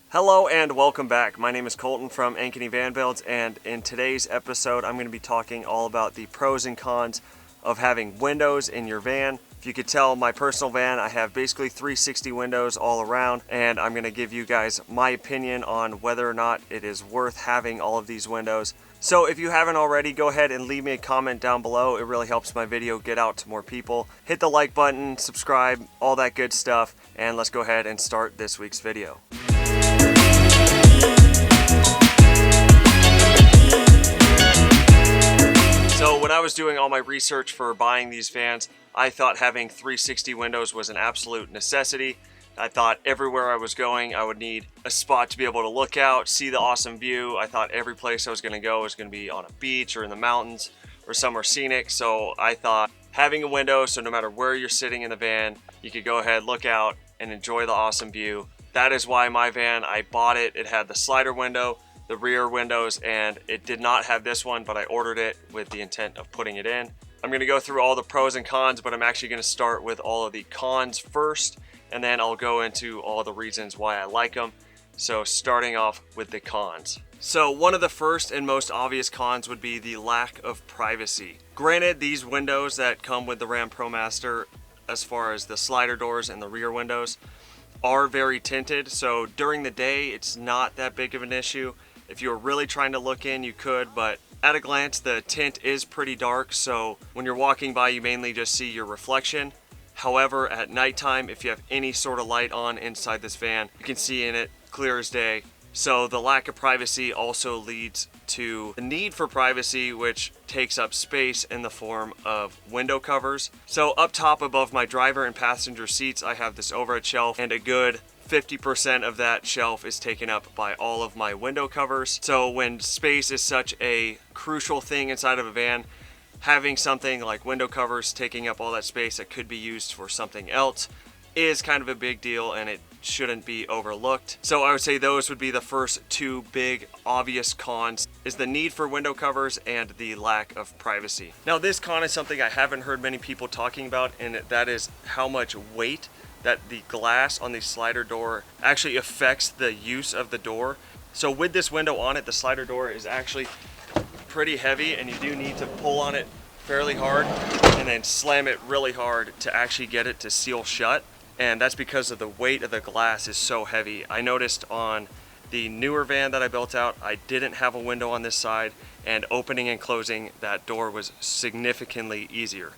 Hello and welcome back. My name is Colton from Ankeny Van Builds, and in today's episode I'm going to be talking all about the pros and cons of having windows in your van. If you could tell, my personal van, I have basically 360 windows all around, and I'm going to give you guys my opinion on whether or not it is worth having all of these windows. So if you haven't already, go ahead and leave me a comment down below. It really helps my video get out to more people. Hit the like button, subscribe, all that good stuff, and let's go ahead and start this week's video. So when I was doing all my research for buying these vans, I thought having 360 windows was an absolute necessity. I thought everywhere I was going, I would need a spot to be able to look out, see the awesome view. I thought every place I was going to go was going to be on a beach or in the mountains or somewhere scenic. So I thought having a window, so no matter where you're sitting in the van, you could go ahead, look out, and enjoy the awesome view. That is why my van, I bought it. It had the slider window, the rear windows, and it did not have this one, but I ordered it with the intent of putting it in. I'm going to go through all the pros and cons, but I'm actually going to start with all of the cons first, and then I'll go into all the reasons why I like them. So starting off with the cons. So one of the first and most obvious cons would be the lack of privacy. Granted, these windows that come with the Ram ProMaster, as far as the slider doors and the rear windows, are very tinted, so during the day it's not that big of an issue. If you were really trying to look in, you could, but at a glance the tint is pretty dark, so when you're walking by you mainly just see your reflection. However, at nighttime, if you have any sort of light on inside this van, you can see in it clear as day. So the lack of privacy also leads to the need for privacy, which takes up space in the form of window covers. So up top above my driver and passenger seats, I have this overhead shelf, and a good 50% of that shelf is taken up by all of my window covers. So when space is such a crucial thing inside of a van, having something like window covers taking up all that space that could be used for something else is kind of a big deal, and it shouldn't be overlooked. So I would say those would be the first two big obvious cons, is the need for window covers and the lack of privacy. Now this con is something I haven't heard many people talking about, and that is how much weight that the glass on the slider door actually affects the use of the door. So with this window on it, the slider door is actually pretty heavy, and you do need to pull on it fairly hard and then slam it really hard to actually get it to seal shut. And that's because of the weight of the glass is so heavy. I noticed on the newer van that I built out, I didn't have a window on this side, and opening and closing that door was significantly easier.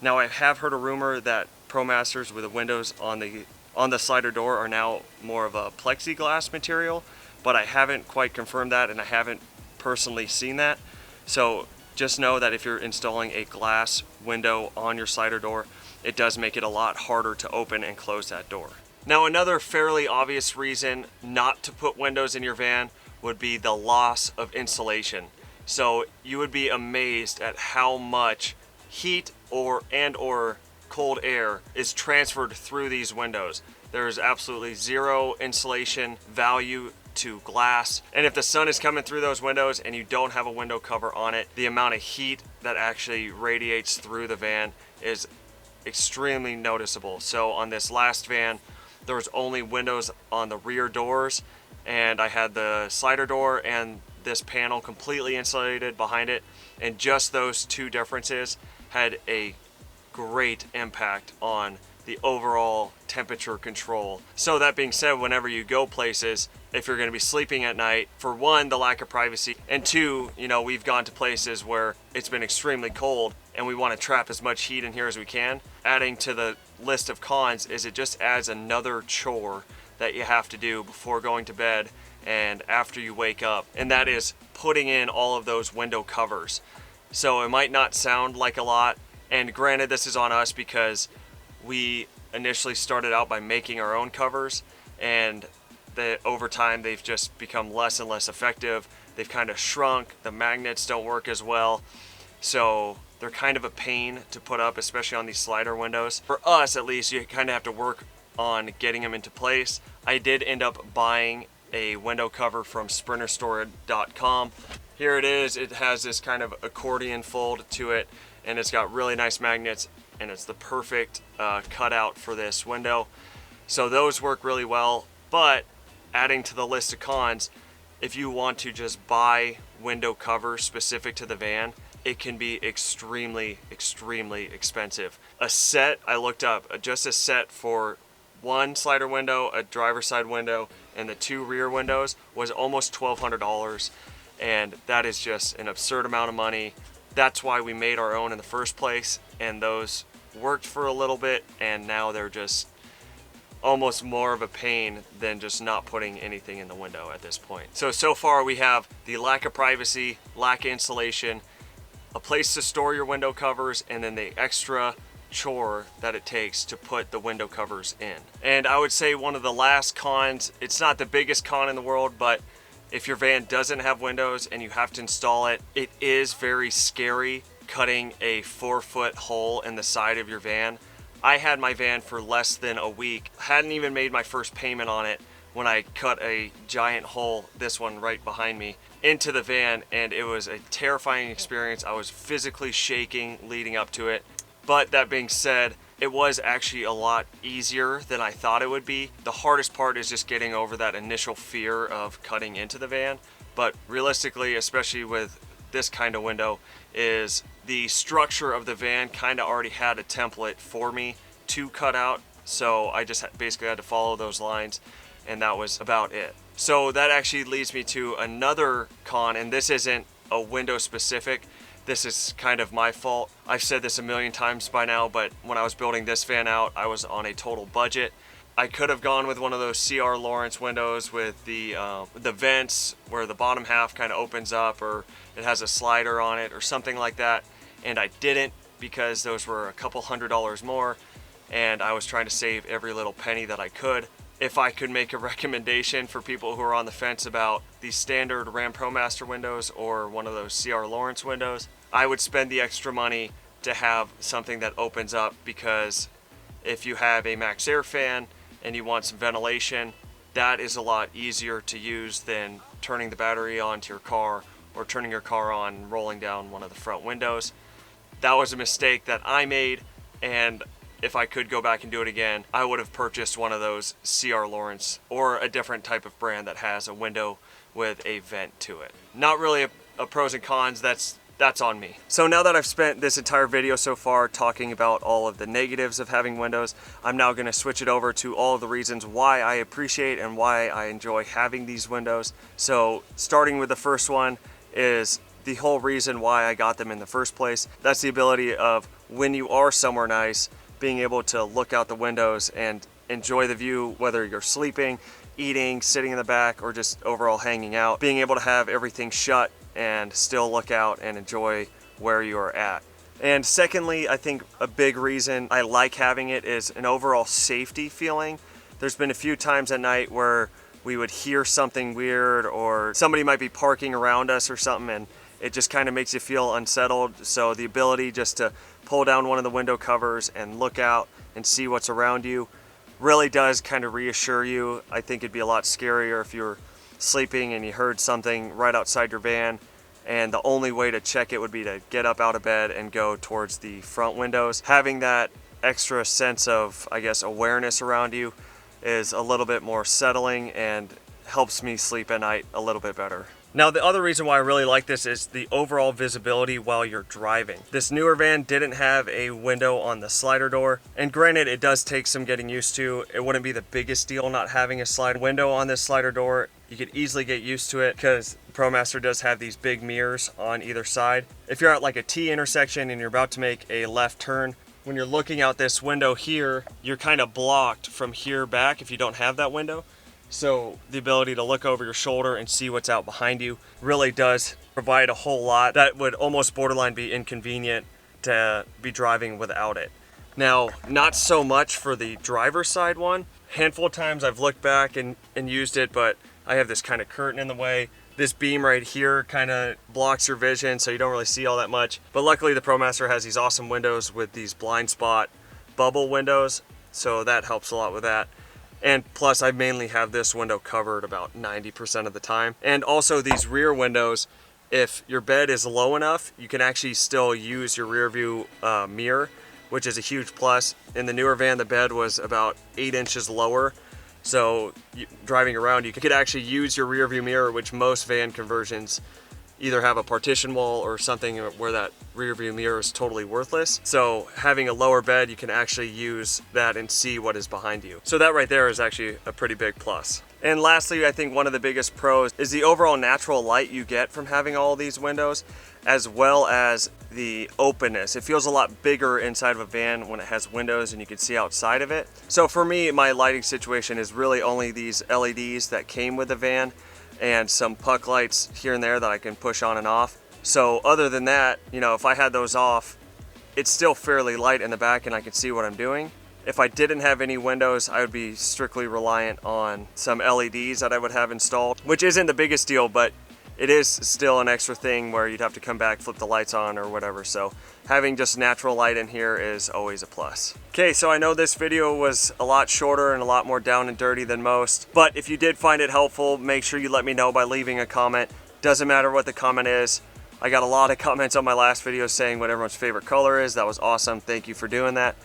Now I have heard a rumor that ProMasters with the windows on the slider door are now more of a plexiglass material, but I haven't quite confirmed that, and I haven't personally seen that. So just know that if you're installing a glass window on your slider door, it does make it a lot harder to open and close that door. Now another fairly obvious reason not to put windows in your van would be the loss of insulation. So you would be amazed at how much heat or cold air is transferred through these windows. There's absolutely zero insulation value to glass, and if the sun is coming through those windows and you don't have a window cover on it, the amount of heat that actually radiates through the van is extremely noticeable. So on this last van, there was only windows on the rear doors, and I had the slider door and this panel completely insulated behind it, and just those two differences had a great impact on the overall temperature control. So that being said, whenever you go places, if you're going to be sleeping at night, for one, the lack of privacy, and two, we've gone to places where it's been extremely cold and we want to trap as much heat in here as we can. Adding to the list of cons is it just adds another chore that you have to do before going to bed and after you wake up, and that is putting in all of those window covers. So it might not sound like a lot, and granted this is on us because we initially started out by making our own covers, and over time they've just become less and less effective. They've kind of shrunk, the magnets don't work as well, so they're kind of a pain to put up, especially on these slider windows. For us at least, you kind of have to work on getting them into place. I did end up buying a window cover from sprinterstore.com. Here it is. It has this kind of accordion fold to it, and it's got really nice magnets, and it's the perfect cutout for this window. So those work really well, but adding to the list of cons, if you want to just buy window covers specific to the van, it can be extremely, extremely expensive. A set, I looked up, just a set for one slider window, a driver's side window, and the 2 rear windows was almost $1,200. And that is just an absurd amount of money. That's why we made our own in the first place, and those worked for a little bit, and now they're just almost more of a pain than just not putting anything in the window at this point. So far we have the lack of privacy, lack of insulation, a place to store your window covers, and then the extra chore that it takes to put the window covers in. And I would say one of the last cons, it's not the biggest con in the world, but if your van doesn't have windows and you have to install it, it is very scary cutting a 4-foot hole in the side of your van. I had my van for less than a week, hadn't even made my first payment on it when I cut a giant hole, this one right behind me, into the van, and it was a terrifying experience. I was physically shaking leading up to it. But that being said, it was actually a lot easier than I thought it would be. The hardest part is just getting over that initial fear of cutting into the van. But realistically, especially with this kind of window, is the structure of the van kind of already had a template for me to cut out. So I just basically had to follow those lines, and that was about it. So that actually leads me to another con, and this isn't a window specific. This is kind of my fault. I've said this a million times by now, but when I was building this van out, I was on a total budget. I could have gone with one of those CR Lawrence windows with the vents where the bottom half kind of opens up, or it has a slider on it or something like that. And I didn't, because those were a couple $100s more, and I was trying to save every little penny that I could. If I could make a recommendation for people who are on the fence about the standard Ram ProMaster windows or one of those CR Lawrence windows, I would spend the extra money to have something that opens up, because if you have a MAXXAIR fan and you want some ventilation, that is a lot easier to use than turning the battery onto your car or turning your car on and rolling down one of the front windows. That was a mistake that I made, and if I could go back and do it again, I would have purchased one of those CR Lawrence or a different type of brand that has a window with a vent to it. Not really a pros and cons, that's on me. So now that I've spent this entire video so far talking about all of the negatives of having windows, I'm now going to switch it over to all of the reasons why I appreciate and why I enjoy having these windows. So starting with the first one is the whole reason why I got them in the first place. That's the ability of, when you are somewhere nice, being able to look out the windows and enjoy the view, whether you're sleeping, eating, sitting in the back, or just overall hanging out. Being able to have everything shut and still look out and enjoy where you are at. And secondly, I think a big reason I like having it is an overall safety feeling. There's been a few times at night where we would hear something weird, or somebody might be parking around us or something, and it just kind of makes you feel unsettled. So the ability just to pull down one of the window covers and look out and see what's around you really does kind of reassure you. I think it'd be a lot scarier if you were sleeping and you heard something right outside your van, and the only way to check it would be to get up out of bed and go towards the front windows. Having that extra sense of, I guess, awareness around you is a little bit more settling and helps me sleep at night a little bit better. Now, the other reason why I really like this is the overall visibility while you're driving. This newer van didn't have a window on the slider door, and granted, it does take some getting used to. It wouldn't be the biggest deal not having a slide window on this slider door. You could easily get used to it because ProMaster does have these big mirrors on either side. If you're at like a T intersection and you're about to make a left turn, when you're looking out this window here, you're kind of blocked from here back if you don't have that window. So the ability to look over your shoulder and see what's out behind you really does provide a whole lot. That would almost borderline be inconvenient to be driving without it. Now, not so much for the driver's side one. Handful of times I've looked back and used it, but I have this kind of curtain in the way. This beam right here kind of blocks your vision, so you don't really see all that much. But luckily the ProMaster has these awesome windows with these blind spot bubble windows, so that helps a lot with that. And plus, I mainly have this window covered about 90% of the time. And also these rear windows, if your bed is low enough, you can actually still use your rear view mirror, which is a huge plus. In the newer van, the bed was about 8 inches lower, So driving around, you could actually use your rear view mirror, which most van conversions either have a partition wall or something where that rear view mirror is totally worthless. So having a lower bed, you can actually use that and see what is behind you. So that right there is actually a pretty big plus. And lastly, I think one of the biggest pros is the overall natural light you get from having all these windows, as well as the openness. It feels a lot bigger inside of a van when it has windows and you can see outside of it. So for me, my lighting situation is really only these LEDs that came with the van and some puck lights here and there that I can push on and off. So other than that, you know, if I had those off, it's still fairly light in the back and I can see what I'm doing. If I didn't have any windows, I would be strictly reliant on some LEDs that I would have installed, which isn't the biggest deal, but it is still an extra thing where you'd have to come back, flip the lights on or whatever. So having just natural light in here is always a plus. Okay, so I know this video was a lot shorter and a lot more down and dirty than most, but if you did find it helpful, make sure you let me know by leaving a comment. Doesn't matter what the comment is. I got a lot of comments on my last video saying what everyone's favorite color is. That was awesome. Thank you for doing that.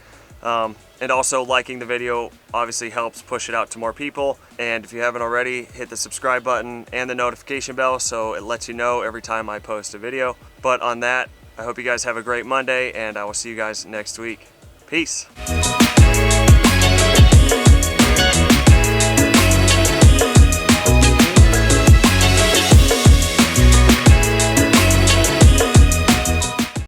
And also liking the video obviously helps push it out to more people. And if you haven't already, hit the subscribe button and the notification bell so it lets you know every time I post a video. But on that, I hope you guys have a great Monday and I will see you guys next week. Peace.